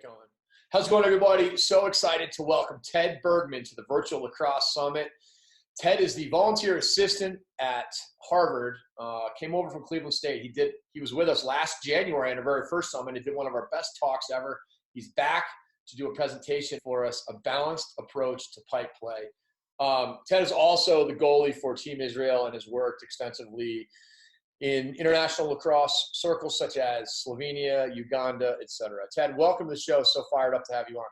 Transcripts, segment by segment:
Going. How's it going, everybody? So excited to welcome Ted Bergman to the Virtual Lacrosse Summit. Ted is the volunteer assistant at Harvard, came over from Cleveland State. He was with us last January on our very first summit and did one of our best talks ever. He's back to do a presentation for us, a balanced approach to pipe play. Ted is also the goalie for Team Israel and has worked extensively in international lacrosse circles such as Slovenia, Uganda, etc. Ted, welcome to the show. So fired up to have you on.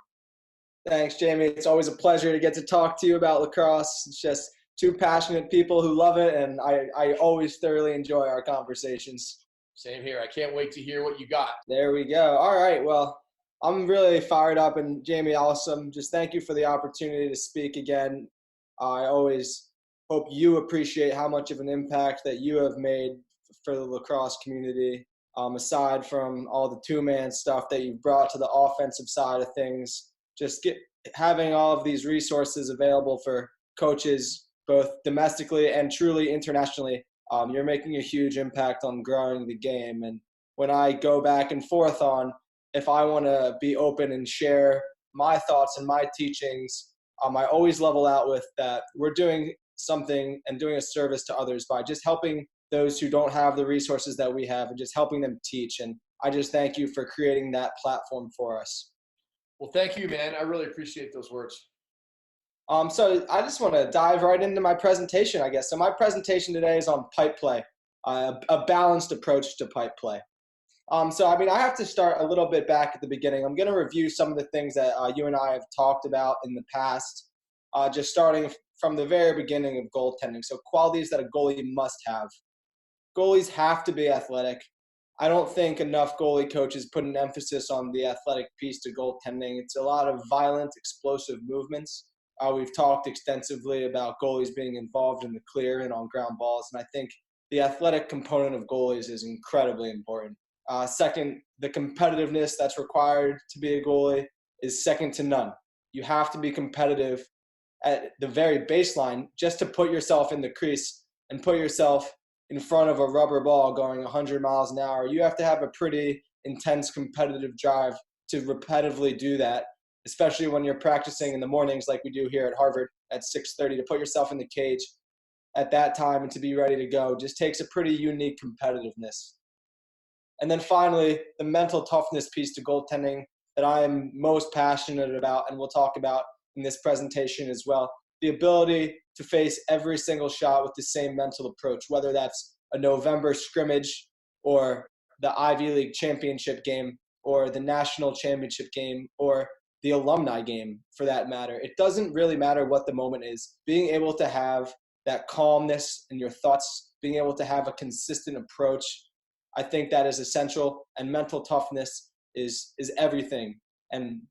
Thanks, Jamie. It's always a pleasure to get to talk to you about lacrosse. It's just two passionate people who love it, and I always thoroughly enjoy our conversations. Same here. I can't wait to hear what you got. There we go. All right. Well, I'm really fired up, and Jamie, awesome. Just thank you for the opportunity to speak again. I always hope you appreciate how much of an impact that you have made for the lacrosse community, aside from all the two-man stuff that you've brought to the offensive side of things. Just having all of these resources available for coaches, both domestically and truly internationally, you're making a huge impact on growing the game. And when I go back and forth on if I want to be open and share my thoughts and my teachings, I always level out with that we're doing something and doing a service to others by just helping those who don't have the resources that we have and just helping them teach. And I just thank you for creating that platform for us. Well, thank you, man. I really appreciate those words. So I just want to dive right into my presentation, I guess. So my presentation today is on pipe play, a balanced approach to pipe play. I have to start a little bit back at the beginning. I'm going to review some of the things that you and I have talked about in the past, just starting from the very beginning of goaltending. So qualities that a goalie must have. Goalies have to be athletic. I don't think enough goalie coaches put an emphasis on the athletic piece to goaltending. It's a lot of violent, explosive movements. We've talked extensively about goalies being involved in the clear and on ground balls, and I think the athletic component of goalies is incredibly important. Second, the competitiveness that's required to be a goalie is second to none. You have to be competitive at the very baseline just to put yourself in the crease and put yourself in front of a rubber ball going 100 miles an hour. You have to have a pretty intense competitive drive to repetitively do that, especially when you're practicing in the mornings like we do here at Harvard at 6:30, to put yourself in the cage at that time and to be ready to go just takes a pretty unique competitiveness. And then finally, the mental toughness piece to goaltending that I am most passionate about and we'll talk about in this presentation as well. The ability to face every single shot with the same mental approach, whether that's a November scrimmage or the Ivy League championship game or the national championship game or the alumni game for that matter. It doesn't really matter what the moment is. Being able to have that calmness in your thoughts, being able to have a consistent approach, I think that is essential, and mental toughness is everything, and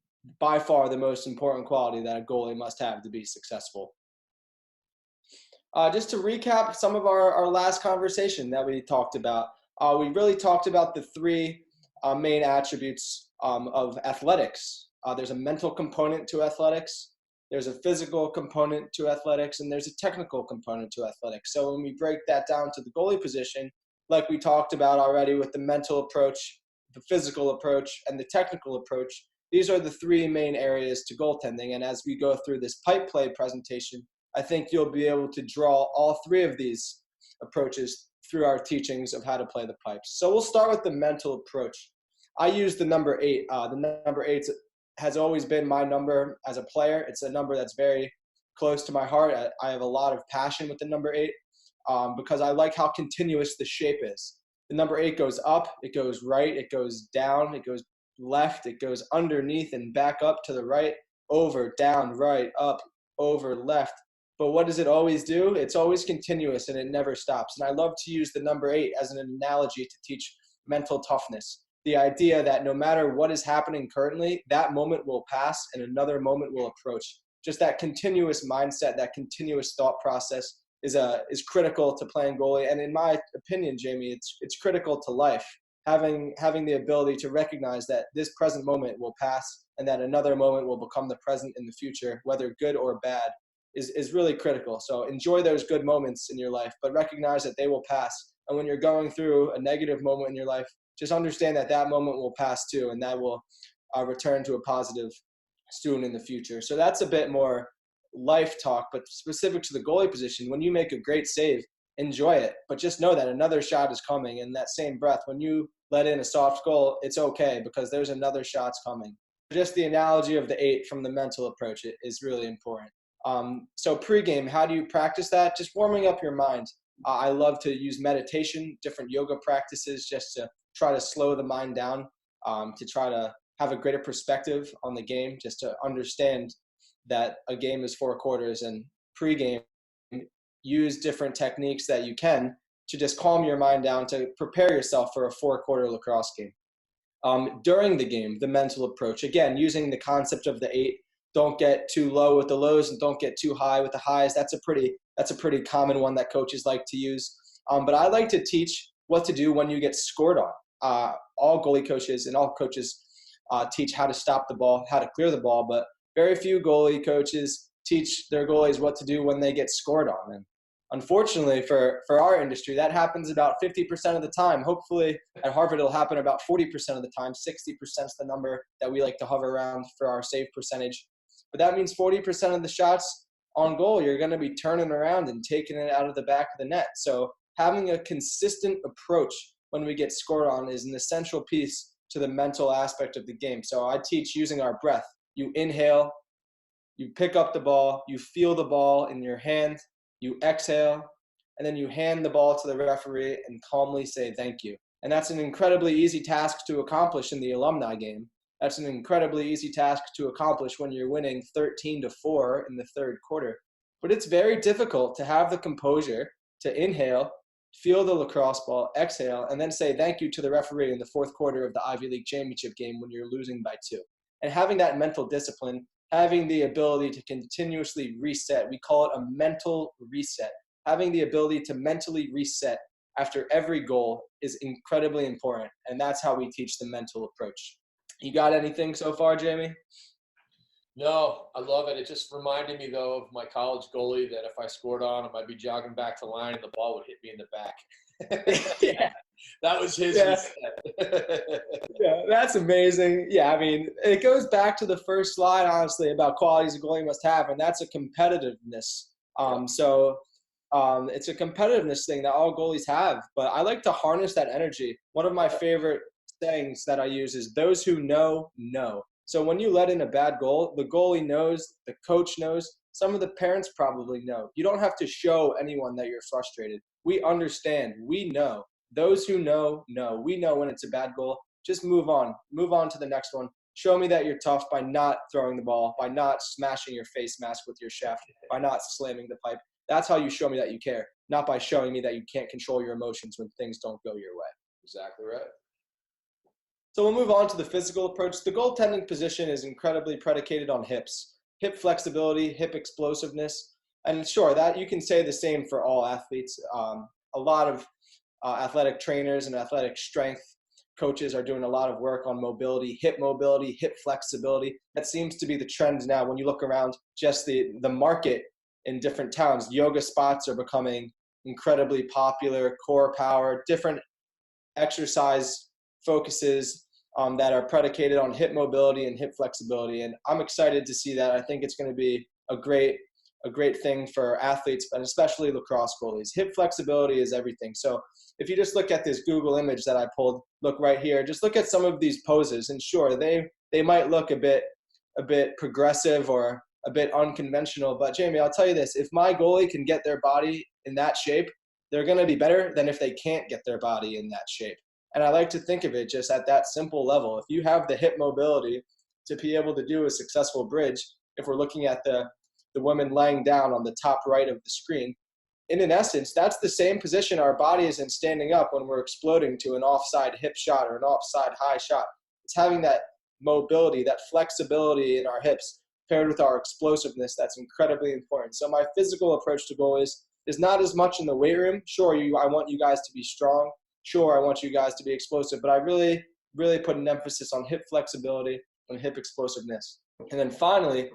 by far the most important quality that a goalie must have to be successful. Just to recap some of our last conversation that we talked about, we really talked about the three main attributes of athletics. There's a mental component to athletics, there's a physical component to athletics, and there's a technical component to athletics. So when we break that down to the goalie position, like we talked about already with the mental approach, the physical approach, and the technical approach, these are the three main areas to goaltending. And as we go through this pipe play presentation, I think you'll be able to draw all three of these approaches through our teachings of how to play the pipes. So we'll start with the mental approach. I use the number 8. The number 8 has always been my number as a player. It's a number that's very close to my heart. I have a lot of passion with the number 8 because I like how continuous the shape is. The number 8 goes up, it goes right, it goes down, it goes left, it goes underneath and back up to the right, over, down, right, up, over, left. But what does it always do? It's always continuous and it never stops. And I love to use the number 8 as an analogy to teach mental toughness. The idea that no matter what is happening currently, that moment will pass and another moment will approach. Just that continuous mindset, that continuous thought process is critical to playing goalie. And in my opinion, Jamie, it's critical to life. Having the ability to recognize that this present moment will pass and that another moment will become the present in the future, whether good or bad, is really critical. So enjoy those good moments in your life, but recognize that they will pass. And when you're going through a negative moment in your life, just understand that that moment will pass too, and that will return to a positive student in the future. So that's a bit more life talk, but specific to the goalie position, when you make a great save, enjoy it, but just know that another shot is coming. In that same breath, when you let in a soft goal, it's okay because there's another shot's coming. Just the analogy of the 8 from the mental approach is really important. So pregame, how do you practice that? Just warming up your mind. I love to use meditation, different yoga practices, just to try to slow the mind down, to try to have a greater perspective on the game, just to understand that a game is 4 quarters, and pregame, use different techniques that you can to just calm your mind down to prepare yourself for a 4-quarter lacrosse game. During the game, the mental approach, again, using the concept of the 8, don't get too low with the lows and don't get too high with the highs. That's a pretty common one that coaches like to use. But I like to teach what to do when you get scored on. All goalie coaches and all coaches teach how to stop the ball, how to clear the ball, but very few goalie coaches teach their goalies what to do when they get scored on. And unfortunately for our industry, that happens about 50% of the time. Hopefully at Harvard, it'll happen about 40% of the time. 60% is the number that we like to hover around for our save percentage. But that means 40% of the shots on goal, you're going to be turning around and taking it out of the back of the net. So having a consistent approach when we get scored on is an essential piece to the mental aspect of the game. So I teach using our breath. You inhale, you pick up the ball, you feel the ball in your hand, you exhale, and then you hand the ball to the referee and calmly say thank you. And that's an incredibly easy task to accomplish in the alumni game. That's an incredibly easy task to accomplish when you're winning 13-4 in the 3rd quarter. But it's very difficult to have the composure to inhale, feel the lacrosse ball, exhale, and then say thank you to the referee in the 4th quarter of the Ivy League championship game when you're losing by 2. And having that mental discipline, having the ability to continuously reset, we call it a mental reset. Having the ability to mentally reset after every goal is incredibly important, and that's how we teach the mental approach. You got anything so far, Jamie? No, I love it. It just reminded me, though, of my college goalie that if I scored on him, I'd be jogging back to line and the ball would hit me in the back. Yeah. That was his reset. Yeah, that's amazing. Yeah, I mean, it goes back to the first slide, honestly, about qualities a goalie must have, and that's a competitiveness. It's a competitiveness thing that all goalies have, but I like to harness that energy. One of my favorite sayings that I use is those who know. So when you let in a bad goal, the goalie knows, the coach knows, some of the parents probably know. You don't have to show anyone that you're frustrated. We understand. We know. Those who know. We know when it's a bad goal. Just move on. Move on to the next one. Show me that you're tough by not throwing the ball, by not smashing your face mask with your shaft, by not slamming the pipe. That's how you show me that you care, not by showing me that you can't control your emotions when things don't go your way. Exactly right. So we'll move on to the physical approach. The goaltending position is incredibly predicated on hips, hip flexibility, hip explosiveness. And sure, that you can say the same for all athletes. A lot of athletic trainers and athletic strength coaches are doing a lot of work on mobility, hip flexibility. That seems to be the trend now. When you look around just the market in different towns, yoga spots are becoming incredibly popular, core power, different exercise focuses that are predicated on hip mobility and hip flexibility. And I'm excited to see that. I think it's going to be a great thing for athletes, but especially lacrosse goalies. Hip flexibility is everything. So if you just look at this Google image that I pulled, look right here, just look at some of these poses, and sure, they might look a bit progressive or a bit unconventional, but Jamie, I'll tell you this, if my goalie can get their body in that shape, they're going to be better than if they can't get their body in that shape. And I like to think of it just at that simple level. If you have the hip mobility to be able to do a successful bridge, if we're looking at the woman laying down on the top right of the screen, in an essence, that's the same position our body is in standing up when we're exploding to an offside hip shot or an offside high shot. It's having that mobility, that flexibility in our hips paired with our explosiveness that's incredibly important. So my physical approach to goalies is not as much in the weight room. Sure, I want you guys to be strong. Sure, I want you guys to be explosive, but I really, really put an emphasis on hip flexibility and hip explosiveness. And then finally,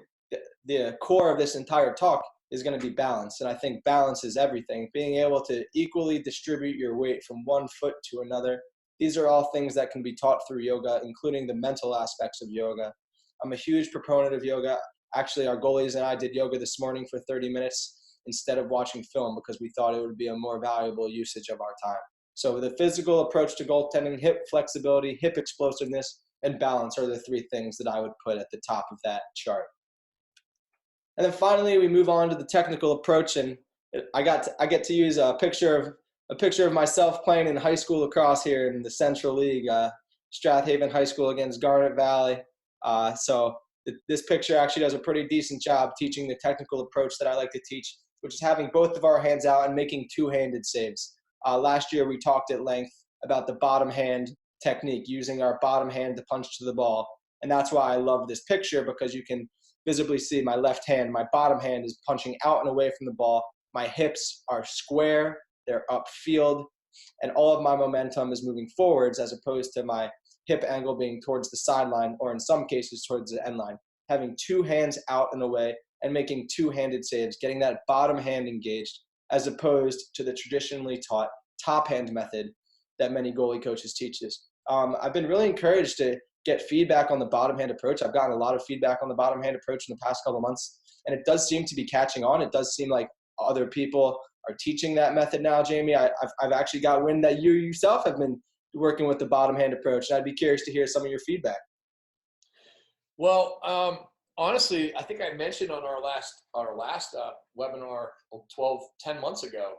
the core of this entire talk is going to be balance. And I think balance is everything. Being able to equally distribute your weight from one foot to another, These are all things that can be taught through yoga, including the mental aspects of yoga. I'm a huge proponent of yoga. Actually, our goalies and I did yoga this morning for 30 minutes instead of watching film because we thought it would be a more valuable usage of our time. So the physical approach to goaltending, hip flexibility, hip explosiveness, and balance are the three things that I would put at the top of that chart. And then finally, we move on to the technical approach, and I get to use a picture of myself playing in high school lacrosse here in the Central League, Strathaven High School against Garnet Valley. So this picture actually does a pretty decent job teaching the technical approach that I like to teach, which is having both of our hands out and making two-handed saves. Last year, we talked at length about the bottom hand technique, using our bottom hand to punch to the ball. And that's why I love this picture, because you can visibly see my left hand, my bottom hand is punching out and away from the ball. My hips are square, they're upfield, and all of my momentum is moving forwards as opposed to my hip angle being towards the sideline, or in some cases towards the end line. Having two hands out and away and making two-handed saves, getting that bottom hand engaged, as opposed to the traditionally taught top hand method that many goalie coaches teach us. I've been really encouraged to get feedback on the bottom hand approach. I've gotten a lot of feedback on the bottom hand approach in the past couple of months, and it does seem to be catching on. It does seem like other people are teaching that method now, Jamie. I've actually got wind that you yourself have been working with the bottom hand approach, and I'd be curious to hear some of your feedback. Well, honestly, I think I mentioned on our last webinar 10 months ago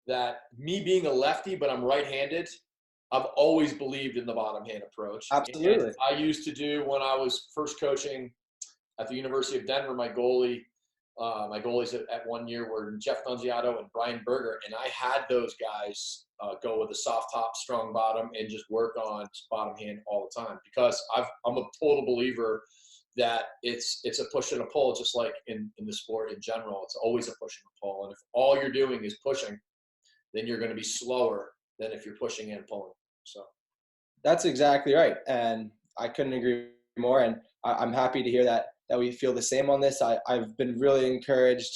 that me being a lefty, but I'm right-handed, I've always believed in the bottom hand approach. Absolutely. And I used to do, when I was first coaching at the University of Denver, my goalies at 1 year were Jeff Nunziato and Brian Berger, and I had those guys go with a soft top, strong bottom, and just work on bottom hand all the time, because I'm a total believer that it's a push and a pull, just like in the sport in general. It's always a push and a pull, and if all you're doing is pushing, then you're going to be slower than if you're pushing and pulling. So that's exactly right, and I couldn't agree more. And I'm happy to hear that we feel the same on this. I've been really encouraged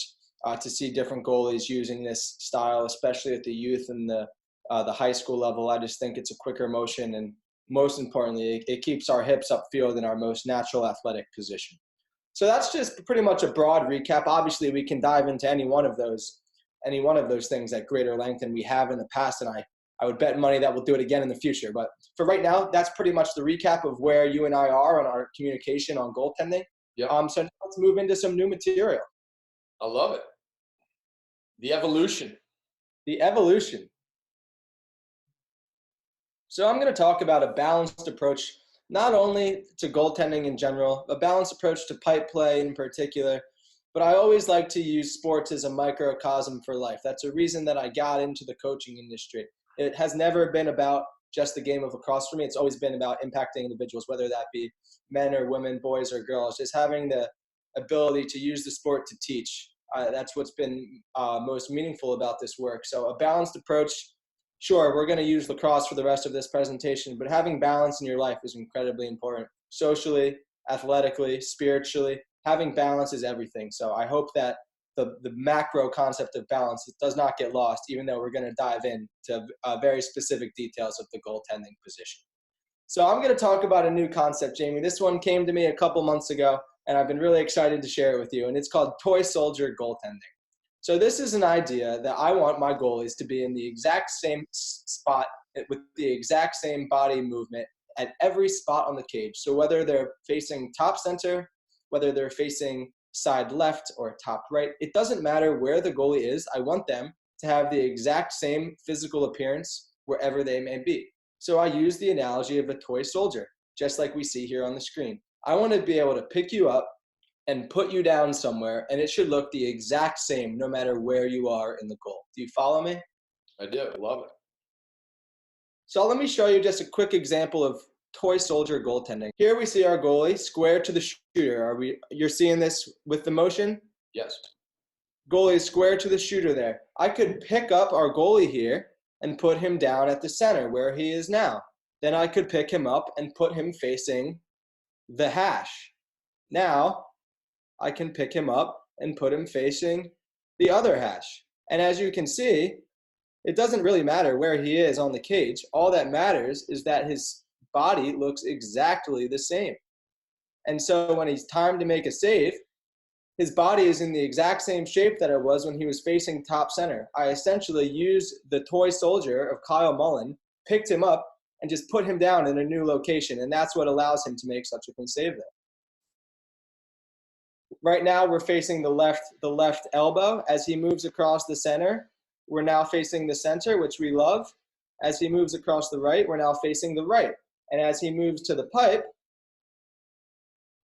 to see different goalies using this style, especially at the youth and the high school level. I just think it's a quicker motion, and most importantly, it keeps our hips upfield in our most natural athletic position. So that's just pretty much a broad recap. Obviously, we can dive into any one of those things at greater length, and we have in the past, and I would bet money that we'll do it again in the future. But for right now, that's pretty much the recap of where you and I are on our communication on goaltending. Yep. So now let's move into some new material. I love it. The evolution. The evolution. So I'm going to talk about a balanced approach, not only to goaltending in general, a balanced approach to pipe play in particular, but I always like to use sports as a microcosm for life. That's a reason that I got into the coaching industry. It has never been about just the game of lacrosse for me. It's always been about impacting individuals, whether that be men or women, boys or girls, just having the ability to use the sport to teach. That's what's been most meaningful about this work. So a balanced approach. Sure, we're going to use lacrosse for the rest of this presentation, but having balance in your life is incredibly important. Socially, athletically, spiritually, having balance is everything. So I hope that the macro concept of balance, it does not get lost, even though we're going to dive into very specific details of the goaltending position. So I'm going to talk about a new concept, Jamie. This one came to me a couple months ago, and I've been really excited to share it with you, and it's called toy soldier goaltending. So this is an idea that I want my goalies to be in the exact same spot with the exact same body movement at every spot on the cage. So whether they're facing top center, whether they're facing side left or top right, it doesn't matter where the goalie is. I want them to have the exact same physical appearance wherever they may be. So I use the analogy of a toy soldier, just like we see here on the screen. I want to be able to pick you up and put you down somewhere, and it should look the exact same no matter where you are in the goal. Do you follow me? I do. Love it. So let me show you just a quick example of toy soldier goaltending. Here we see our goalie square to the shooter. You're seeing this with the motion? Yes. Goalie square to the shooter there. I could pick up our goalie here and put him down at the center where he is now. Then I could pick him up and put him facing the hash. Now I can pick him up and put him facing the other hash. And as you can see, It doesn't really matter where he is on the cage. All that matters is that his body looks exactly the same. And so when he's timed to make a save, his body is in the exact same shape that it was when he was facing top center. I essentially used the toy soldier of Kyle Mullen, picked him up, and just put him down in a new location. And that's what allows him to make such a clean save there. Right now, we're facing the left elbow. As he moves across the center, we're now facing the center, which we love. As he moves across the right, we're now facing the right. And as he moves to the pipe,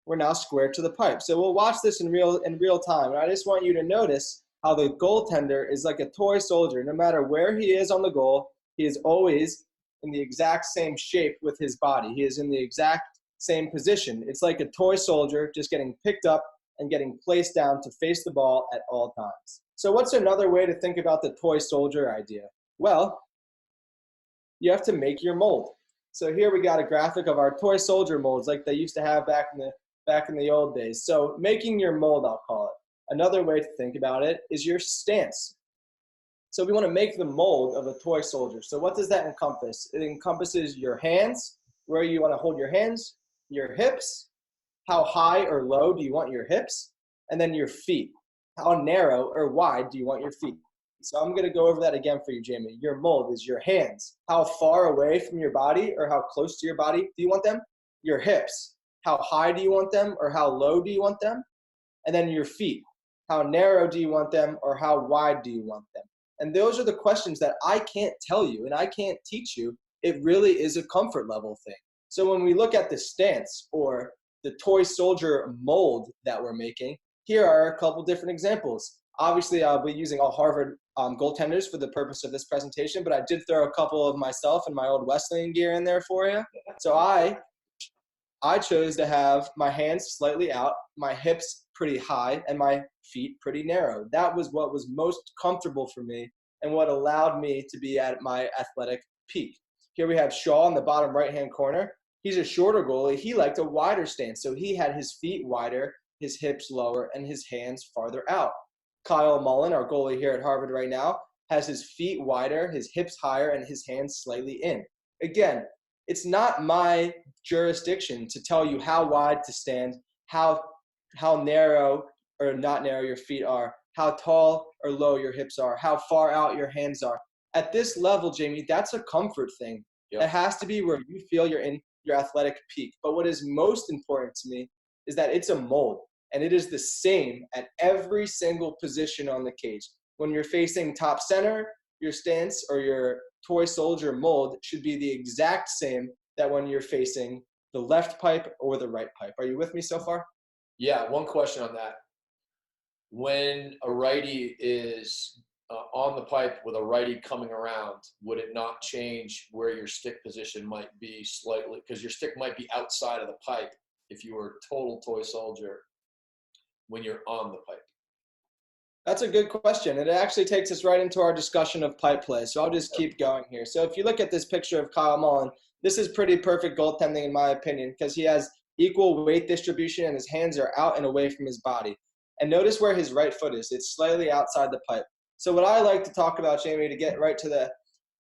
we're now square to the pipe. So we'll watch this in real time. And I just want you to notice how the goaltender is like a toy soldier. No matter where he is on the goal, he is always in the exact same shape with his body. He is in the exact same position. It's like a toy soldier just getting picked up and getting placed down to face the ball at all times. So what's another way to think about the toy soldier idea? Well, you have to make your mold. So here we got a graphic of our toy soldier molds like they used to have back in the old days. So making your mold, I'll call it. Another way to think about it is your stance. So we want to make the mold of a toy soldier. So what does that encompass? It encompasses your hands, where you want to hold your hands, your hips, how high or low do you want your hips, and then your feet. How narrow or wide do you want your feet? So I'm going to go over that again for you, Jamie. Your mold is your hands. How far away from your body or how close to your body do you want them? Your hips. How high do you want them or how low do you want them? And then your feet. How narrow do you want them or how wide do you want them? And those are the questions that I can't tell you and I can't teach you. It really is a comfort level thing. So when we look at the stance or the toy soldier mold that we're making, here are a couple different examples. Obviously, I'll be using all Harvard goaltenders for the purpose of this presentation, but I did throw a couple of myself and my old Wesleyan gear in there for you. So I chose to have my hands slightly out, my hips pretty high, and my feet pretty narrow. That was what was most comfortable for me and what allowed me to be at my athletic peak. Here we have Shaw in the bottom right-hand corner. He's a shorter goalie. He liked a wider stance, so he had his feet wider, his hips lower, and his hands farther out. Kyle Mullen, our goalie here at Harvard right now, has his feet wider, his hips higher, and his hands slightly in. Again, it's not my jurisdiction to tell you how wide to stand, how narrow or not narrow your feet are, how tall or low your hips are, how far out your hands are. At this level, Jamie, that's a comfort thing. Yep. It has to be where you feel you're in your athletic peak. But what is most important to me is that it's a mold, and it is the same at every single position on the cage. When you're facing top center, your stance or your toy soldier mold should be the exact same that when you're facing the left pipe or the right pipe. Are you with me so far? Yeah, one question on that. When a righty is on the pipe with a righty coming around, would it not change where your stick position might be slightly? Because your stick might be outside of the pipe if you were total toy soldier when you're on the pipe. That's a good question. It actually takes us right into our discussion of pipe play. So I'll just keep going here. So if you look at this picture of Kyle Mullen, this is pretty perfect goaltending in my opinion because he has equal weight distribution and his hands are out and away from his body. And notice where his right foot is. It's slightly outside the pipe. So what I like to talk about, Jamie, to get right to the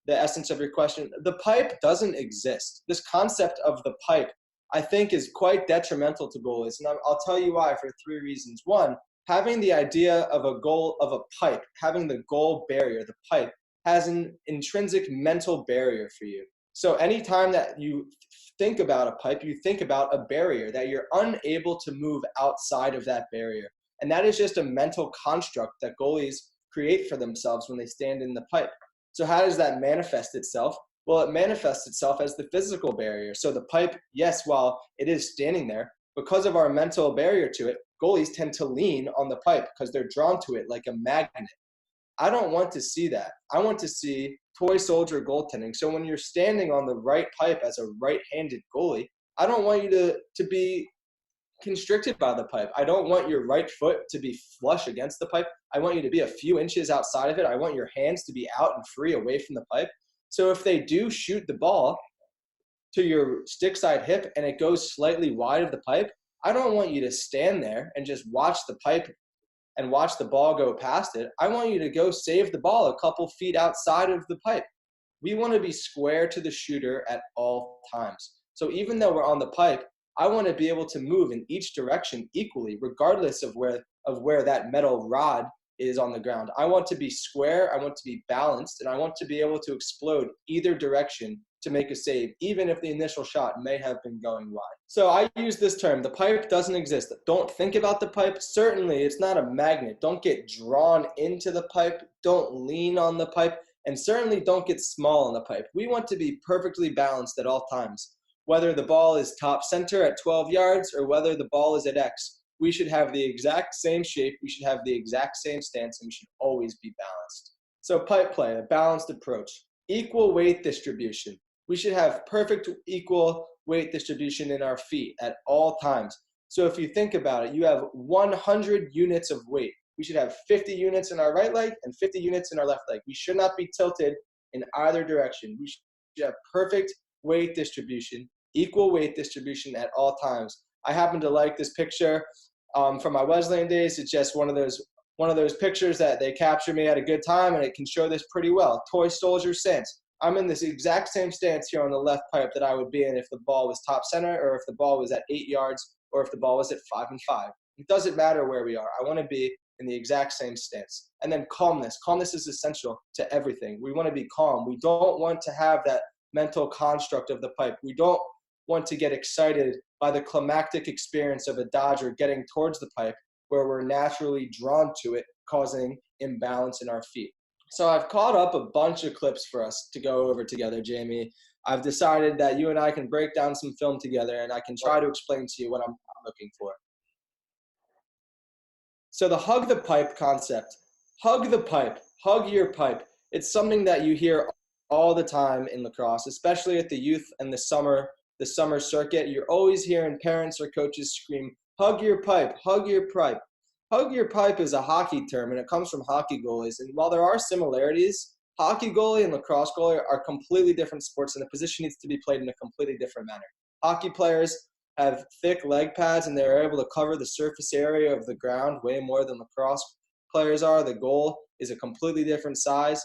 essence of your question, the pipe doesn't exist. This concept of the pipe, I think, is quite detrimental to goalies. And I'll tell you why for 3 reasons. One, having the idea of a pipe, having the goal barrier, the pipe, has an intrinsic mental barrier for you. So anytime that you think about a pipe, you think about a barrier, that you're unable to move outside of that barrier. And that is just a mental construct that goalies create for themselves when they stand in the pipe. So how does that manifest itself? Well, it manifests itself as the physical barrier. So the pipe, yes, while it is standing there, because of our mental barrier to it, goalies tend to lean on the pipe because they're drawn to it like a magnet. I don't want to see that. I want to see toy soldier goaltending. So when you're standing on the right pipe as a right-handed goalie, I don't want you to be constricted by the pipe. I don't want your right foot to be flush against the pipe. I want you to be a few inches outside of it. I want your hands to be out and free away from the pipe. So if they do shoot the ball to your stick side hip and it goes slightly wide of the pipe, I don't want you to stand there and just watch the pipe and watch the ball go past it. I want you to go save the ball a couple feet outside of the pipe. We want to be square to the shooter at all times. So even though we're on the pipe, I want to be able to move in each direction equally, regardless of where that metal rod is on the ground. I want to be square, I want to be balanced, and I want to be able to explode either direction to make a save, even if the initial shot may have been going wide. So I use this term, the pipe doesn't exist. Don't think about the pipe. Certainly, it's not a magnet. Don't get drawn into the pipe. Don't lean on the pipe. And certainly don't get small on the pipe. We want to be perfectly balanced at all times. Whether the ball is top center at 12 yards or whether the ball is at X, we should have the exact same shape, we should have the exact same stance, and we should always be balanced. So pipe play, a balanced approach. Equal weight distribution. We should have perfect equal weight distribution in our feet at all times. So if you think about it, you have 100 units of weight. We should have 50 units in our right leg and 50 units in our left leg. We should not be tilted in either direction. We should have perfect weight distribution, equal weight distribution at all times. I happen to like this picture from my Wesleyan days. It's just one of those pictures that they capture me at a good time, and it can show this pretty well. Toy soldier stance. I'm in this exact same stance here on the left pipe that I would be in if the ball was top center, or if the ball was at 8 yards, or if the ball was at 5 and 5. It doesn't matter where we are. I want to be in the exact same stance. And then calmness. Calmness is essential to everything. We want to be calm. We don't want to have that mental construct of the pipe. We don't want to get excited by the climactic experience of a dodger getting towards the pipe where we're naturally drawn to it, causing imbalance in our feet. So I've caught up a bunch of clips for us to go over together, Jamie. I've decided that you and I can break down some film together, and I can try to explain to you what I'm looking for. So the hug the pipe concept. Hug the pipe. Hug your pipe. It's something that you hear all the time in lacrosse, especially at the youth and the summer circuit. You're always hearing parents or coaches scream, hug your pipe, hug your pipe. Hug your pipe is a hockey term, and it comes from hockey goalies. And while there are similarities, hockey goalie and lacrosse goalie are completely different sports, and the position needs to be played in a completely different manner. Hockey players have thick leg pads, and they're able to cover the surface area of the ground way more than lacrosse players are. The goal is a completely different size,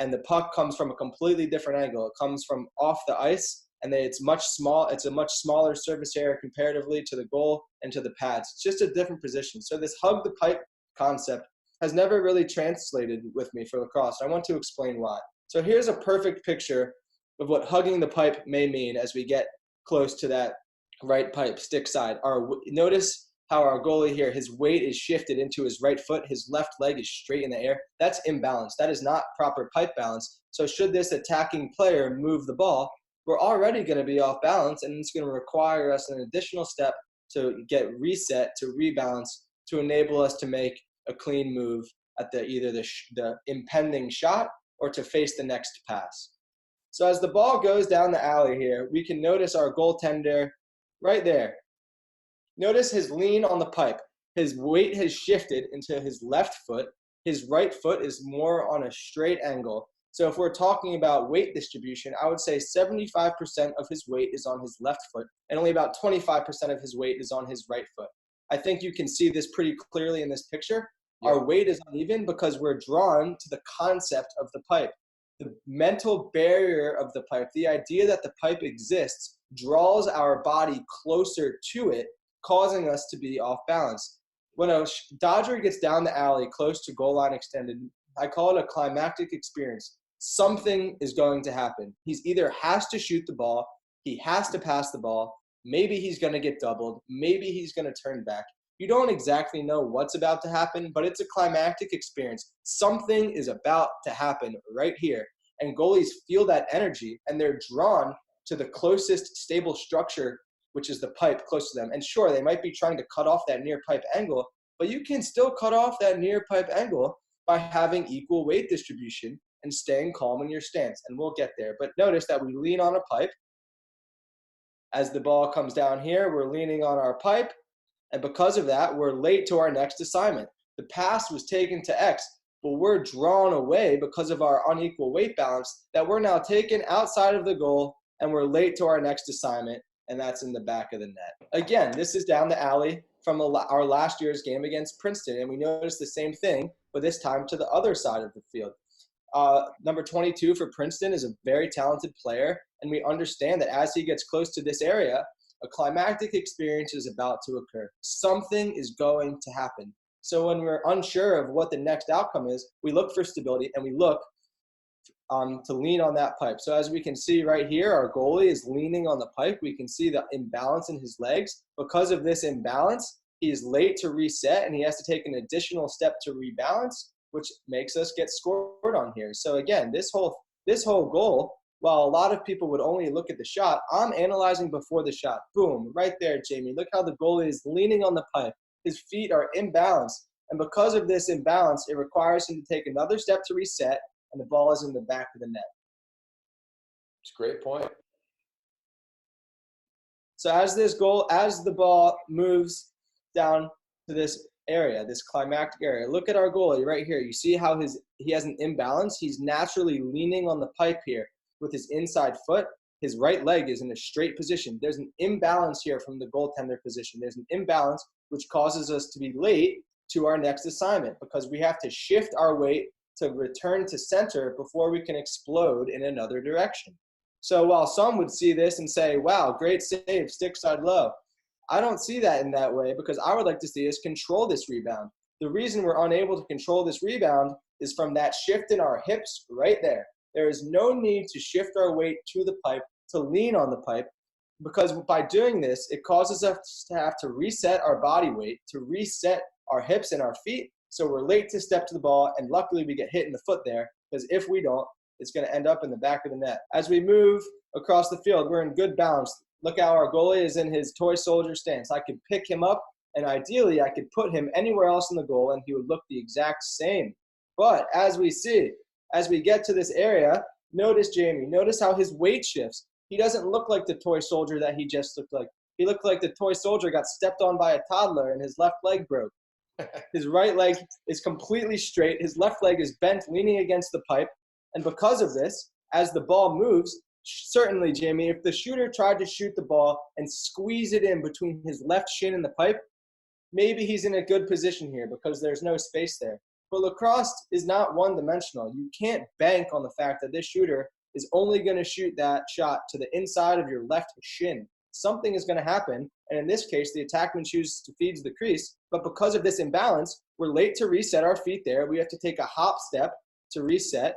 and the puck comes from a completely different angle. It comes from off the ice, and it's a much smaller surface area comparatively to the goal and to the pads. It's just a different position. So this hug the pipe concept has never really translated with me for lacrosse. I want to explain why. So here's a perfect picture of what hugging the pipe may mean as we get close to that right pipe stick side. Notice how our goalie here, his weight is shifted into his right foot. His left leg is straight in the air. That's imbalance. That is not proper pipe balance. So should this attacking player move the ball, we're already going to be off balance, and it's going to require us an additional step to get reset, to rebalance, to enable us to make a clean move at either the impending shot or to face the next pass. So as the ball goes down the alley here, we can notice our goaltender right there. Notice his lean on the pipe. His weight has shifted into his left foot. His right foot is more on a straight angle. So if we're talking about weight distribution, I would say 75% of his weight is on his left foot, and only about 25% of his weight is on his right foot. I think you can see this pretty clearly in this picture. Yeah. Our weight is uneven because we're drawn to the concept of the pipe. The mental barrier of the pipe, the idea that the pipe exists, draws our body closer to it, causing us to be off balance. When a dodger gets down the alley close to goal line extended, I call it a climactic experience. Something is going to happen. He's either has to shoot the ball, he has to pass the ball, maybe he's going to get doubled, maybe he's going to turn back. You don't exactly know what's about to happen, but it's a climactic experience. Something is about to happen right here. And goalies feel that energy, and they're drawn to the closest stable structure, which is the pipe close to them. And sure, they might be trying to cut off that near pipe angle, but you can still cut off that near pipe angle by having equal weight distribution and staying calm in your stance, and we'll get there. But notice that we lean on a pipe. As the ball comes down here, we're leaning on our pipe, and because of that, we're late to our next assignment. The pass was taken to X, but we're drawn away because of our unequal weight balance that we're now taken outside of the goal, and we're late to our next assignment, and that's in the back of the net. Again, this is down the alley. from our last year's game against Princeton, and we noticed the same thing, but this time to the other side of the field. Number 22 for Princeton is a very talented player, and we understand that as he gets close to this area, a climactic experience is about to occur. Something is going to happen. So when we're unsure of what the next outcome is, we look for stability and we look to lean on that pipe. So as we can see right here, our goalie is leaning on the pipe. We can see the imbalance in his legs. Because of this imbalance, he is late to reset and he has to take an additional step to rebalance, which makes us get scored on here. So again, this whole goal, while a lot of people would only look at the shot, I'm analyzing before the shot. Boom, right there, Jamie. Look how the goalie is leaning on the pipe. His feet are imbalanced. And because of this imbalance, it requires him to take another step to reset, and the ball is in the back of the net. It's a great point. So as the ball moves down to this area, this climactic area, look at our goalie right here. You see how he has an imbalance? He's naturally leaning on the pipe here with his inside foot. His right leg is in a straight position. There's an imbalance here from the goaltender position. There's an imbalance which causes us to be late to our next assignment because we have to shift our weight to return to center before we can explode in another direction. So while some would see this and say, wow, great save, stick side low, I don't see that in that way because I would like to see us control this rebound. The reason we're unable to control this rebound is from that shift in our hips right there. There is no need to shift our weight to the pipe, to lean on the pipe, because by doing this, it causes us to have to reset our body weight, to reset our hips and our feet. So we're late to step to the ball, and luckily we get hit in the foot there, because if we don't, it's going to end up in the back of the net. As we move across the field, we're in good balance. Look how our goalie is in his toy soldier stance. I could pick him up, and ideally I could put him anywhere else in the goal, and he would look the exact same. But as we get to this area, notice Jamie, notice how his weight shifts. He doesn't look like the toy soldier that he just looked like. He looked like the toy soldier got stepped on by a toddler and his left leg broke. His right leg is completely straight. His left leg is bent, leaning against the pipe. And because of this, as the ball moves, certainly, Jamie, if the shooter tried to shoot the ball and squeeze it in between his left shin and the pipe, maybe he's in a good position here because there's no space there. But lacrosse is not one-dimensional. You can't bank on the fact that this shooter is only going to shoot that shot to the inside of your left shin. Something is going to happen, and in this case, the attackman chooses to feed the crease, but because of this imbalance, we're late to reset our feet there. We have to take a hop step to reset,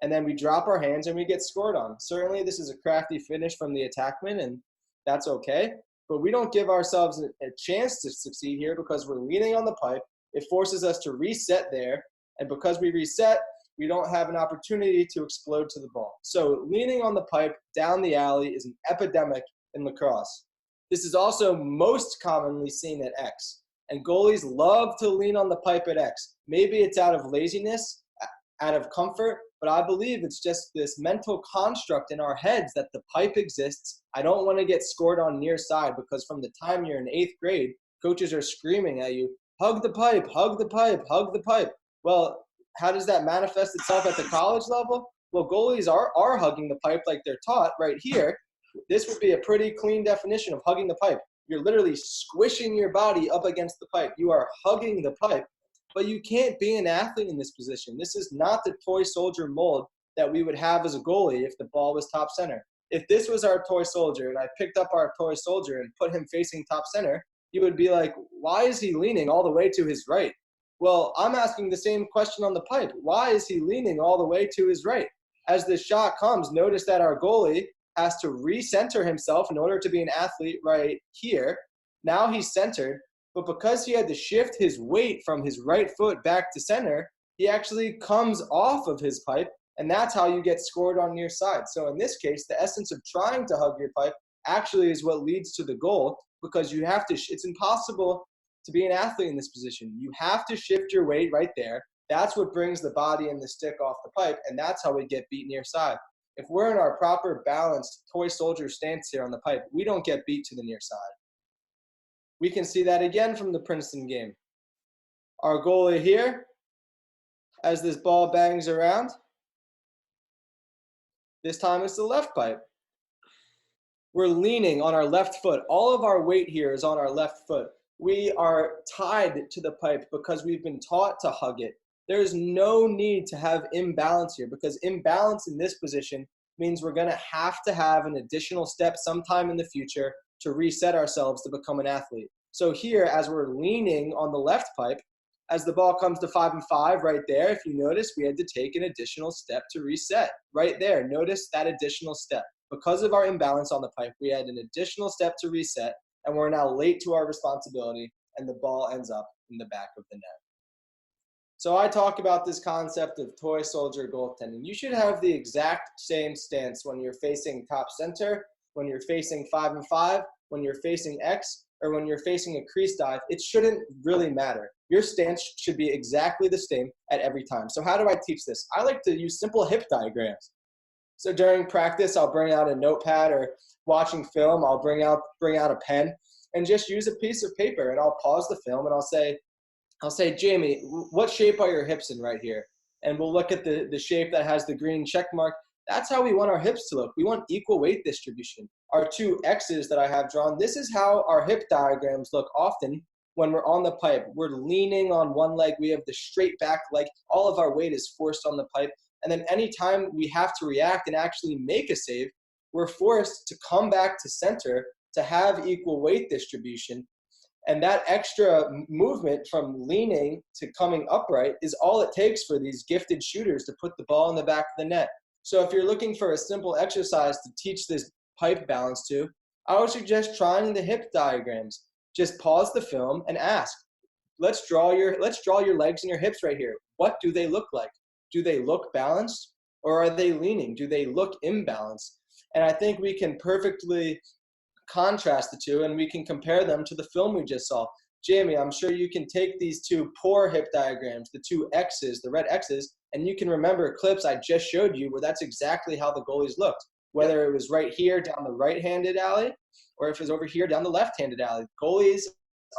and then we drop our hands and we get scored on. Certainly, this is a crafty finish from the attackman, and that's okay, but we don't give ourselves a chance to succeed here because we're leaning on the pipe. It forces us to reset there, and because we reset, we don't have an opportunity to explode to the ball. So leaning on the pipe down the alley is an epidemic in lacrosse. This is also most commonly seen at X, and goalies love to lean on the pipe at X. Maybe it's out of laziness, out of comfort, but I believe it's just this mental construct in our heads that the pipe exists. I don't want to get scored on near side because from the time you're in 8th grade, coaches are screaming at you, hug the pipe, hug the pipe, hug the pipe. Well, how does that manifest itself at the college level? Well, goalies are hugging the pipe like they're taught right here. This would be a pretty clean definition of hugging the pipe. You're literally squishing your body up against the pipe. You are hugging the pipe, but you can't be an athlete in this position. This is not the toy soldier mold that we would have as a goalie if the ball was top center. If this was our toy soldier and I picked up our toy soldier and put him facing top center, you would be like, why is he leaning all the way to his right? Well, I'm asking the same question on the pipe. Why is he leaning all the way to his right? As the shot comes, notice that our goalie has to recenter himself in order to be an athlete right here. Now he's centered, but because he had to shift his weight from his right foot back to center, he actually comes off of his pipe, and that's how you get scored on near side. So in this case, the essence of trying to hug your pipe actually is what leads to the goal because you have to, it's impossible to be an athlete in this position. You have to shift your weight right there. That's what brings the body and the stick off the pipe, and that's how we get beat near side. If we're in our proper balanced toy soldier stance here on the pipe, we don't get beat to the near side. We can see that again from the Princeton game. Our goalie here, as this ball bangs around, this time it's the left pipe. We're leaning on our left foot. All of our weight here is on our left foot. we are tied to the pipe because we've been taught to hug it. There is no need to have imbalance here, because imbalance in this position means we're going to have an additional step sometime in the future to reset ourselves to become an athlete. So here, as we're leaning on the left pipe, as the ball comes to 5-5 right there, if you notice, we had to take an additional step to reset right there. Notice that additional step. Because of our imbalance on the pipe, we had an additional step to reset, and we're now late to our responsibility, and the ball ends up in the back of the net. So I talk about this concept of toy soldier goaltending. You should have the exact same stance when you're facing top center, when you're facing 5-5, when you're facing X, or when you're facing a crease dive. It shouldn't really matter. Your stance should be exactly the same at every time. So how do I teach this? I like to use simple hip diagrams. So during practice, I'll bring out a notepad, or watching film, I'll bring out a pen and just use a piece of paper, and I'll pause the film and I'll say, Jamie, what shape are your hips in right here? And we'll look at the shape that has the green check mark. That's how we want our hips to look. We want equal weight distribution. Our two X's that I have drawn, this is how our hip diagrams look often when we're on the pipe. We're leaning on one leg. We have the straight back leg. All of our weight is forced on the pipe. And then anytime we have to react and actually make a save, we're forced to come back to center to have equal weight distribution. And that extra movement from leaning to coming upright is all it takes for these gifted shooters to put the ball in the back of the net. So if you're looking for a simple exercise to teach this pipe balance to, I would suggest trying the hip diagrams. Just pause the film and ask, let's draw your legs and your hips right here. What do they look like? Do they look balanced, or are they leaning? Do they look imbalanced? And I think we can perfectly contrast the two, and we can compare them to the film we just saw. Jamie, I'm sure you can take these two poor hip diagrams, the two X's, the red X's, and you can remember clips I just showed you where that's exactly how the goalies looked, whether it was right here down the right-handed alley or if it was over here down the left-handed alley. Goalies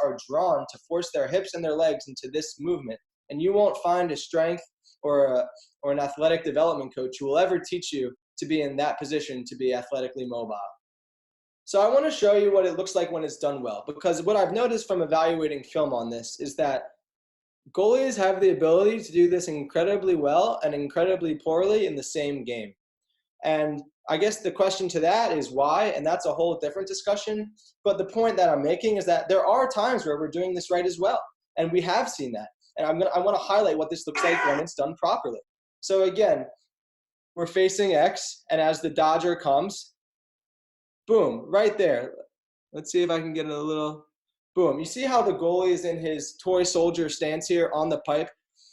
are drawn to force their hips and their legs into this movement, and you won't find a strength or an athletic development coach who will ever teach you to be in that position to be athletically mobile. So I want to show you what it looks like when it's done well, because what I've noticed from evaluating film on this is that goalies have the ability to do this incredibly well and incredibly poorly in the same game. And I guess the question to that is why, and that's a whole different discussion. But the point that I'm making is that there are times where we're doing this right as well, and we have seen that. And I want to highlight what this looks like when it's done properly. So again, we're facing X, and as the dodger comes, boom, right there. Let's see if I can get a little, boom. You see how the goalie is in his toy soldier stance here on the pipe?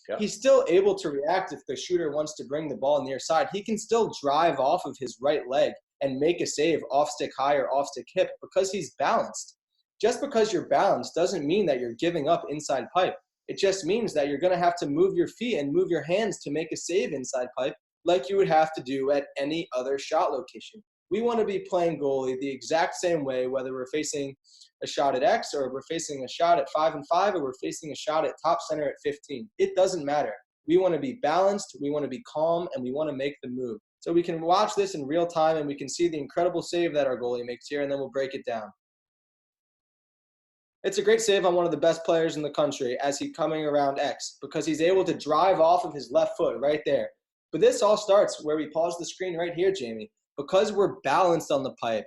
Yep. He's still able to react if the shooter wants to bring the ball near side. He can still drive off of his right leg and make a save off stick high or off stick hip because he's balanced. Just because you're balanced doesn't mean that you're giving up inside pipe. It just means that you're going to have to move your feet and move your hands to make a save inside pipe like you would have to do at any other shot location. We want to be playing goalie the exact same way, whether we're facing a shot at X or we're facing a shot at 5-5 or we're facing a shot at top center at 15. It doesn't matter. We want to be balanced, we want to be calm, and we want to make the move. So we can watch this in real time and we can see the incredible save that our goalie makes here, and then we'll break it down. It's a great save on one of the best players in the country as he's coming around X because he's able to drive off of his left foot right there. But this all starts where we pause the screen right here, Jamie. Because we're balanced on the pipe,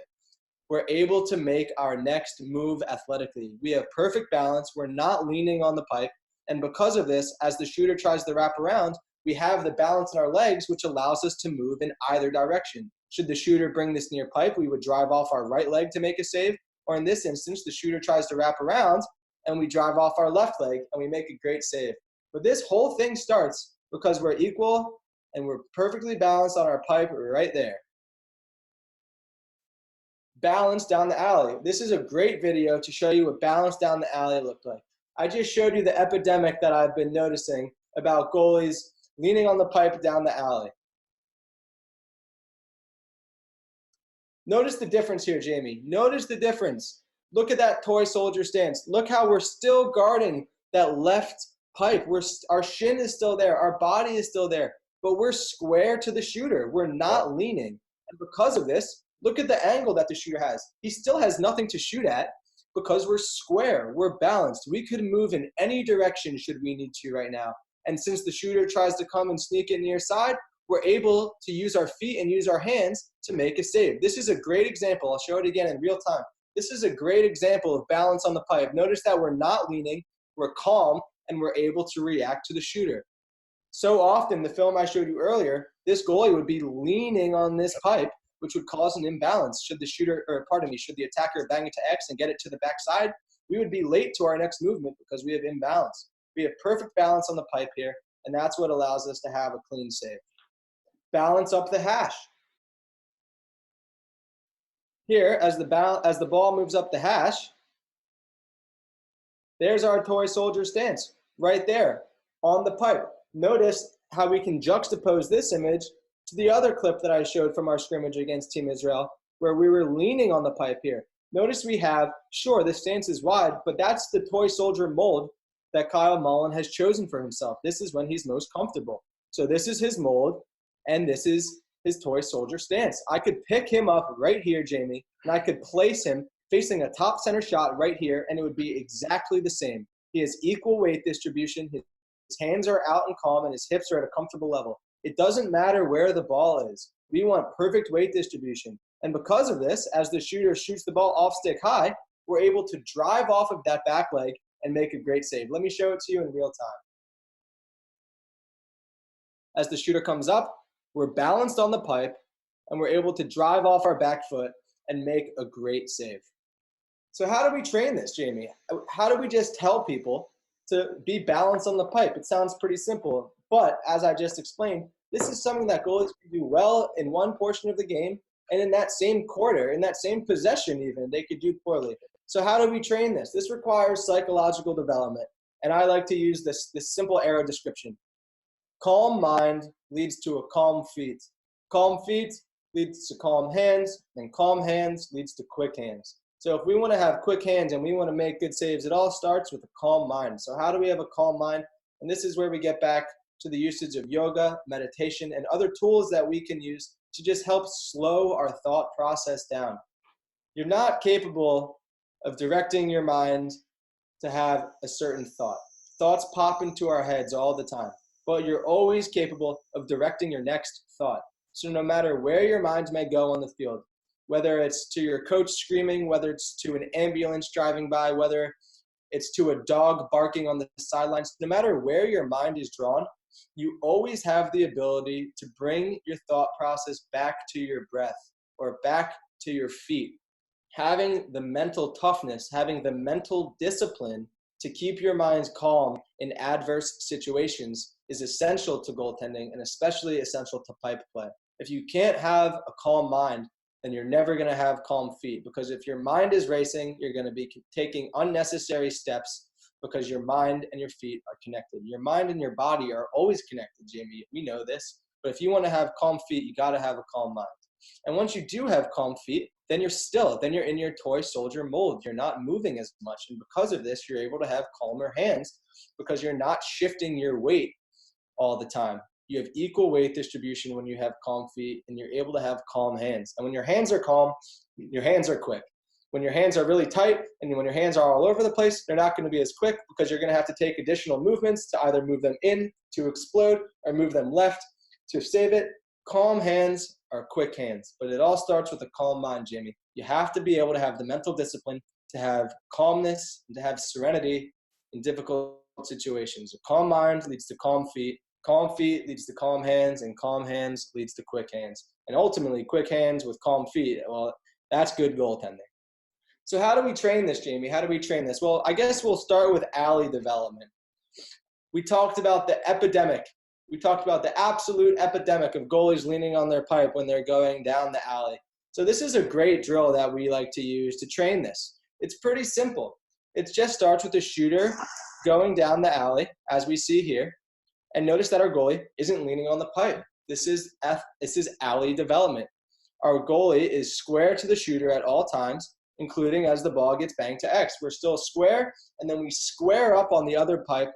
we're able to make our next move athletically. We have perfect balance. We're not leaning on the pipe. And because of this, as the shooter tries to wrap around, we have the balance in our legs, which allows us to move in either direction. Should the shooter bring this near pipe, we would drive off our right leg to make a save. Or in this instance, the shooter tries to wrap around and we drive off our left leg and we make a great save. But this whole thing starts because we're equal and we're perfectly balanced on our pipe right there. Balance down the alley. This is a great video to show you what balance down the alley looked like. I just showed you the epidemic that I've been noticing about goalies leaning on the pipe down the alley. Notice the difference here, Jamie. Notice the difference. Look at that toy soldier stance. Look how we're still guarding that left pipe. Our shin is still there. Our body is still there. But we're square to the shooter. We're not leaning. And because of this, look at the angle that the shooter has. He still has nothing to shoot at, Because we're square, we're balanced. We could move in any direction should we need to right now. And since the shooter tries to come and sneak in near side, we're able to use our feet and use our hands to make a save. This is a great example. I'll show it again in real time. This is a great example of balance on the pipe. Notice that we're not leaning, we're calm, and we're able to react to the shooter. So often, the film I showed you earlier, this goalie would be leaning on this pipe, which would cause an imbalance. Should the attacker bang it to X and get it to the backside, we would be late to our next movement because we have imbalance. We have perfect balance on the pipe here, and that's what allows us to have a clean save. Balance up the hash. Here, as the ball moves up the hash, there's our toy soldier stance right there on the pipe. Notice how we can juxtapose this image to the other clip that I showed from our scrimmage against Team Israel, where we were leaning on the pipe here. Notice we have, sure, the stance is wide, but that's the toy soldier mold that Kyle Mullen has chosen for himself. This is when he's most comfortable. So this is his mold, and this is his toy soldier stance. I could pick him up right here, Jamie, and I could place him facing a top center shot right here, and it would be exactly the same. He has equal weight distribution. His hands are out and calm, and his hips are at a comfortable level. It doesn't matter where the ball is. We want perfect weight distribution. And because of this, as the shooter shoots the ball off stick high, we're able to drive off of that back leg and make a great save. Let me show it to you in real time. As the shooter comes up, we're balanced on the pipe, and we're able to drive off our back foot and make a great save. So how do we train this, Jamie? How do we just tell people to be balanced on the pipe? It sounds pretty simple, but as I just explained, this is something that goalies can do well in one portion of the game, and in that same quarter, in that same possession even, they could do poorly. So how do we train this? This requires psychological development, and I like to use this simple arrow description. Calm mind leads to a calm feet. Calm feet leads to calm hands, and calm hands leads to quick hands. So if we want to have quick hands and we want to make good saves, it all starts with a calm mind. So how do we have a calm mind? And this is where we get back to the usage of yoga, meditation, and other tools that we can use to just help slow our thought process down. You're not capable of directing your mind to have a certain thought. Thoughts pop into our heads all the time, but you're always capable of directing your next thought. So no matter where your mind may go on the field, whether it's to your coach screaming, whether it's to an ambulance driving by, whether it's to a dog barking on the sidelines, no matter where your mind is drawn, you always have the ability to bring your thought process back to your breath or back to your feet. Having the mental toughness, having the mental discipline to keep your mind calm in adverse situations is essential to goaltending and especially essential to pipe play. If you can't have a calm mind, then you're never going to have calm feet, because if your mind is racing, you're going to be taking unnecessary steps because your mind and your feet are connected. Your mind and your body are always connected, Jamie. We know this. But if you want to have calm feet, you got to have a calm mind. And once you do have calm feet, then you're in your toy soldier mold. You're not moving as much. And because of this, you're able to have calmer hands because you're not shifting your weight all the time. You have equal weight distribution when you have calm feet, and you're able to have calm hands. And when your hands are calm, your hands are quick. When your hands are really tight and when your hands are all over the place, they're not going to be as quick because you're going to have to take additional movements to either move them in to explode or move them left to save it. Calm hands are quick hands, but it all starts with a calm mind, Jamie. You have to be able to have the mental discipline to have calmness and to have serenity in difficult situations. A calm mind leads to calm feet. Calm feet leads to calm hands, and calm hands leads to quick hands. And ultimately, quick hands with calm feet, well, that's good goaltending. So how do we train this, Jamie? How do we train this? Well, I guess we'll start with alley development. We talked about the epidemic. We talked about the absolute epidemic of goalies leaning on their pipe when they're going down the alley. So this is a great drill that we like to use to train this. It's pretty simple. It just starts with the shooter going down the alley, as we see here. And notice that our goalie isn't leaning on the pipe. This is alley development. Our goalie is square to the shooter at all times, including as the ball gets banged to X. We're still square, and then we square up on the other pipe,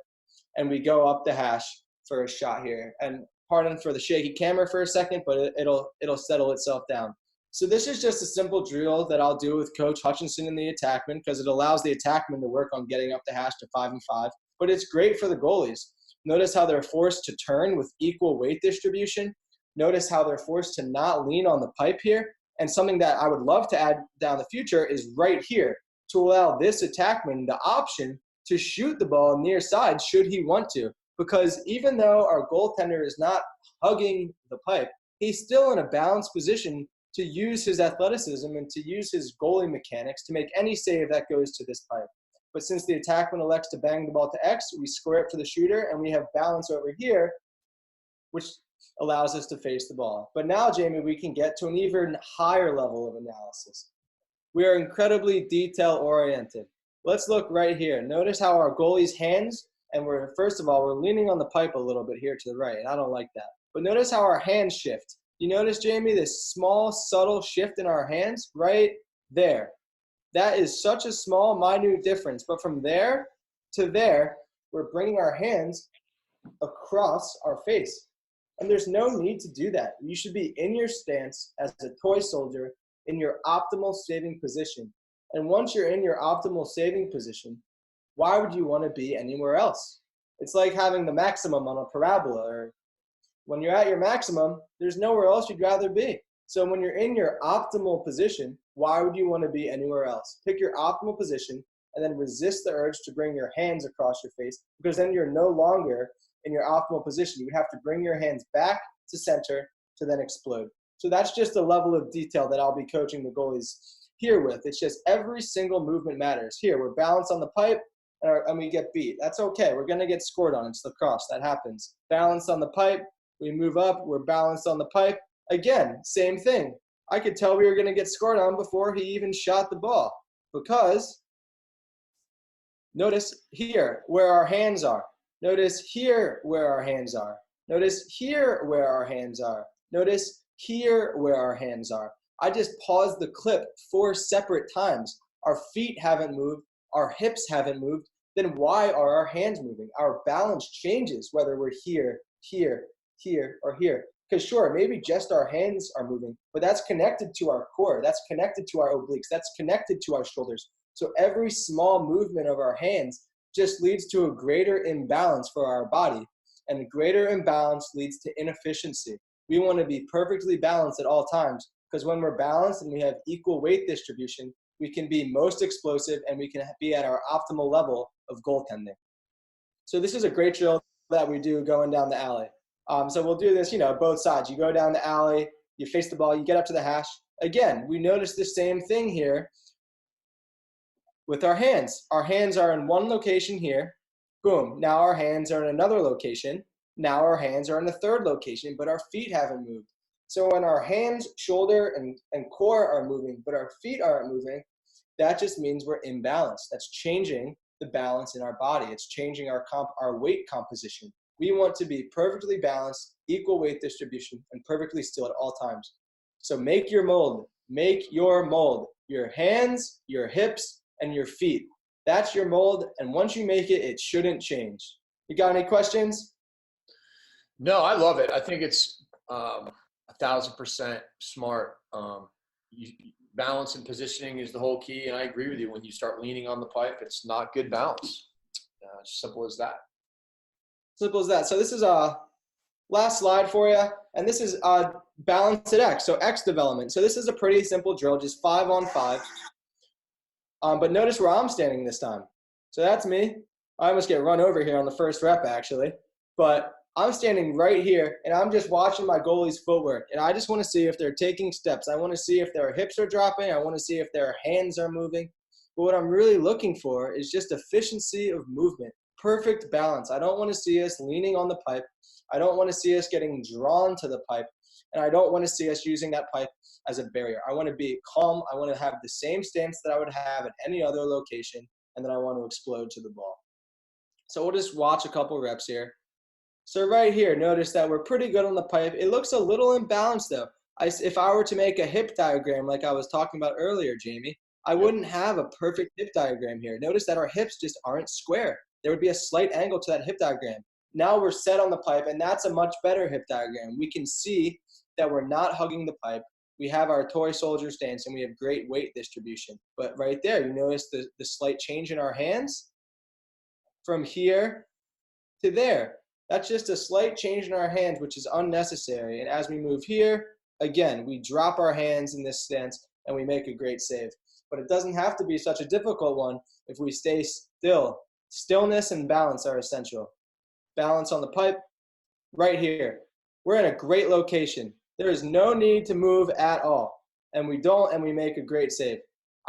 and we go up the hash for a shot here. And pardon for the shaky camera for a second, but it'll settle itself down. So this is just a simple drill that I'll do with Coach Hutchinson and the attackman because it allows the attackman to work on getting up the hash to 5-and-5. But it's great for the goalies. Notice how they're forced to turn with equal weight distribution. Notice how they're forced to not lean on the pipe here. And something that I would love to add down the future is right here to allow this attackman the option to shoot the ball near side should he want to. Because even though our goaltender is not hugging the pipe, he's still in a balanced position to use his athleticism and to use his goalie mechanics to make any save that goes to this pipe. But since the attackman elects to bang the ball to X, we square it for the shooter, and we have balance over here, which allows us to face the ball. But now, Jamie, we can get to an even higher level of analysis. We are incredibly detail-oriented. Let's look right here. Notice how our goalie's hands, and first of all, we're leaning on the pipe a little bit here to the right, and I don't like that. But notice how our hands shift. You notice, Jamie, this small, subtle shift in our hands right there. That is such a small, minute difference. But from there to there, we're bringing our hands across our face. And there's no need to do that. You should be in your stance as a toy soldier in your optimal saving position. And once you're in your optimal saving position, why would you want to be anywhere else? It's like having the maximum on a parabola, or when you're at your maximum, there's nowhere else you'd rather be. So when you're in your optimal position, why would you want to be anywhere else? Pick your optimal position and then resist the urge to bring your hands across your face, because then you're no longer in your optimal position. You have to bring your hands back to center to then explode. So that's just a level of detail that I'll be coaching the goalies here with. It's just every single movement matters. Here, we're balanced on the pipe and we get beat. That's okay. We're going to get scored on. It's lacrosse. That happens. Balanced on the pipe. We move up. We're balanced on the pipe. Again, same thing. I could tell we were going to get scored on before he even shot the ball, because notice here where our hands are. Notice here where our hands are. Notice here where our hands are. Notice here where our hands are. I just paused the clip 4 separate times. Our feet haven't moved. Our hips haven't moved. Then why are our hands moving? Our balance changes whether we're here, here, here, or here. Because sure, maybe just our hands are moving, but that's connected to our core. That's connected to our obliques. That's connected to our shoulders. So every small movement of our hands just leads to a greater imbalance for our body. And a greater imbalance leads to inefficiency. We want to be perfectly balanced at all times, because when we're balanced and we have equal weight distribution, we can be most explosive and we can be at our optimal level of goaltending. So this is a great drill that we do going down the alley. So we'll do this, both sides. You go down the alley, you face the ball, you get up to the hash. Again, we notice the same thing here with our hands. Our hands are in one location here. Boom. Now our hands are in another location. Now our hands are in the third location, but our feet haven't moved. So when our hands, shoulder, and core are moving, but our feet aren't moving, that just means we're imbalanced. That's changing the balance in our body. It's changing our weight composition. We want to be perfectly balanced, equal weight distribution, and perfectly still at all times. So make your mold. Make your mold. Your hands, your hips, and your feet. That's your mold, and once you make it, it shouldn't change. You got any questions? No, I love it. I think it's 1,000% smart. Balance and positioning is the whole key, and I agree with you. When you start leaning on the pipe, it's not good balance. It's simple as that. Simple as that. So this is a last slide for you, and this is balance at X, so X development. So this is a pretty simple drill, just 5-on-5. But notice where I'm standing this time. So that's me. I almost get run over here on the first rep, actually. But I'm standing right here, and I'm just watching my goalie's footwork. And I just want to see if they're taking steps. I want to see if their hips are dropping. I want to see if their hands are moving. But what I'm really looking for is just efficiency of movement, perfect balance. I don't want to see us leaning on the pipe. I don't want to see us getting drawn to the pipe. And I don't want to see us using that pipe as a barrier. I want to be calm. I want to have the same stance that I would have at any other location, and then I want to explode to the ball. So we'll just watch a couple reps here. So right here, notice that we're pretty good on the pipe. It looks a little imbalanced though. If I were to make a hip diagram like I was talking about earlier, Jamie, I wouldn't have a perfect hip diagram here. Notice that our hips just aren't square. There would be a slight angle to that hip diagram. Now we're set on the pipe, and that's a much better hip diagram. We can see that we're not hugging the pipe. we have our toy soldier stance and we have great weight distribution. But right there, you notice the slight change in our hands from here to there. That's just a slight change in our hands, which is unnecessary. And as we move here, again, we drop our hands in this stance and we make a great save. But it doesn't have to be such a difficult one if we stay still. Stillness and balance are essential. Balance on the pipe, right here. We're in a great location. There is no need to move at all. And we don't, and we make a great save.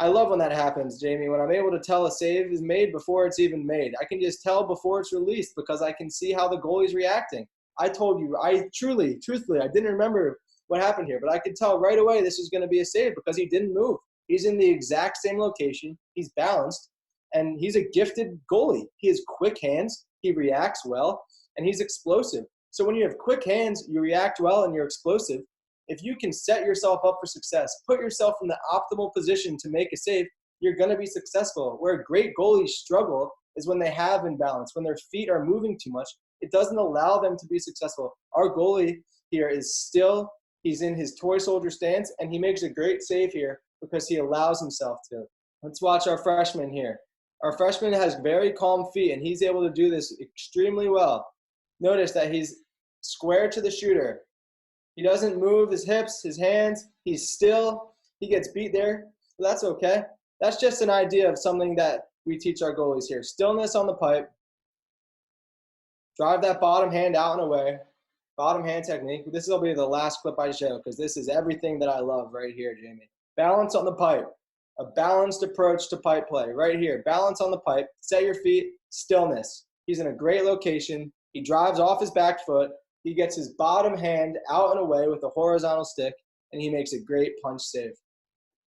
I love when that happens, Jamie, when I'm able to tell a save is made before it's even made. I can just tell before it's released because I can see how the goalie's reacting. I told you, truthfully, I didn't remember what happened here, but I could tell right away this was going to be a save because he didn't move. He's in the exact same location. He's balanced, and he's a gifted goalie. He has quick hands. He reacts well, and he's explosive. So when you have quick hands, you react well, and you're explosive. If you can set yourself up for success, put yourself in the optimal position to make a save, you're going to be successful. Where great goalies struggle is when they have imbalance, when their feet are moving too much. It doesn't allow them to be successful. Our goalie here is still, he's in his toy soldier stance, and he makes a great save here because he allows himself to. Let's watch our freshman here. Our freshman has very calm feet, and he's able to do this extremely well. Notice that he's square to the shooter. He doesn't move his hips, his hands. He's still. He gets beat there. But that's okay. That's just an idea of something that we teach our goalies here. Stillness on the pipe. Drive that bottom hand out and away. Bottom hand technique. This will be the last clip I show because this is everything that I love right here, Jamie. Balance on the pipe. A balanced approach to pipe play. Right here. Balance on the pipe. Set your feet. Stillness. He's in a great location. He drives off his back foot. He gets his bottom hand out and away with a horizontal stick, and he makes a great punch save.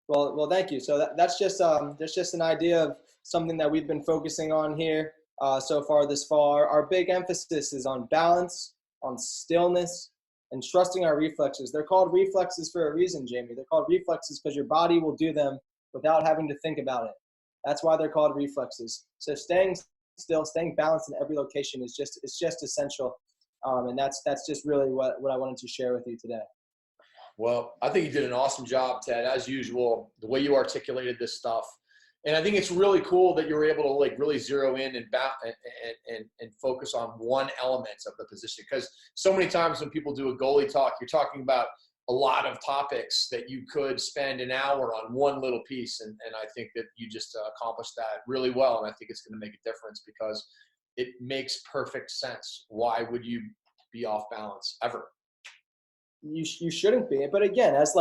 Well, thank you. So that's just an idea of something that we've been focusing on here so far this fall. Our big emphasis is on balance, on stillness, and trusting our reflexes. They're called reflexes for a reason, Jamie. They're called reflexes because your body will do them without having to think about it. That's why they're called reflexes. So staying still, staying balanced in every location is just essential. And that's just really what I wanted to share with you today. Well, I think you did an awesome job, Ted, as usual, the way you articulated this stuff. And I think it's really cool that you were able to like really zero in and focus on one element of the position. Because so many times when people do a goalie talk, you're talking about a lot of topics that you could spend an hour on one little piece. And I think that you just accomplished that really well. And I think it's going to make a difference because it makes perfect sense. Why would you be off balance ever? You shouldn't be. But again, as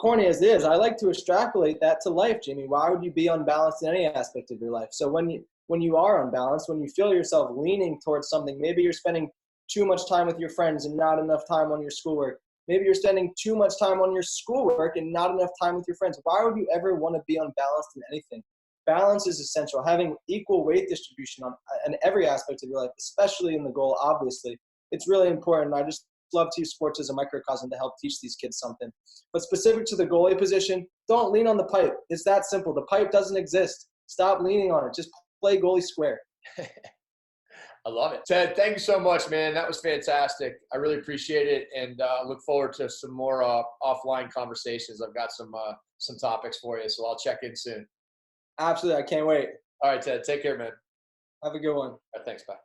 corny as it is, I like to extrapolate that to life, Jimmy. Why would you be unbalanced in any aspect of your life? So when you are unbalanced, when you feel yourself leaning towards something, maybe you're spending too much time with your friends and not enough time on your schoolwork. Maybe you're spending too much time on your schoolwork and not enough time with your friends. Why would you ever want to be unbalanced in anything? Balance is essential. Having equal weight distribution in every aspect of your life, especially in the goal, obviously, it's really important. I just love to use sports as a microcosm to help teach these kids something. But specific to the goalie position, don't lean on the pipe. It's that simple. The pipe doesn't exist. Stop leaning on it. Just play goalie square. I love it. Ted, thank you so much, man. That was fantastic. I really appreciate it, and look forward to some more offline conversations. I've got some topics for you, so I'll check in soon. Absolutely. I can't wait. All right, Ted. Take care, man. Have a good one. All right, thanks. Bye.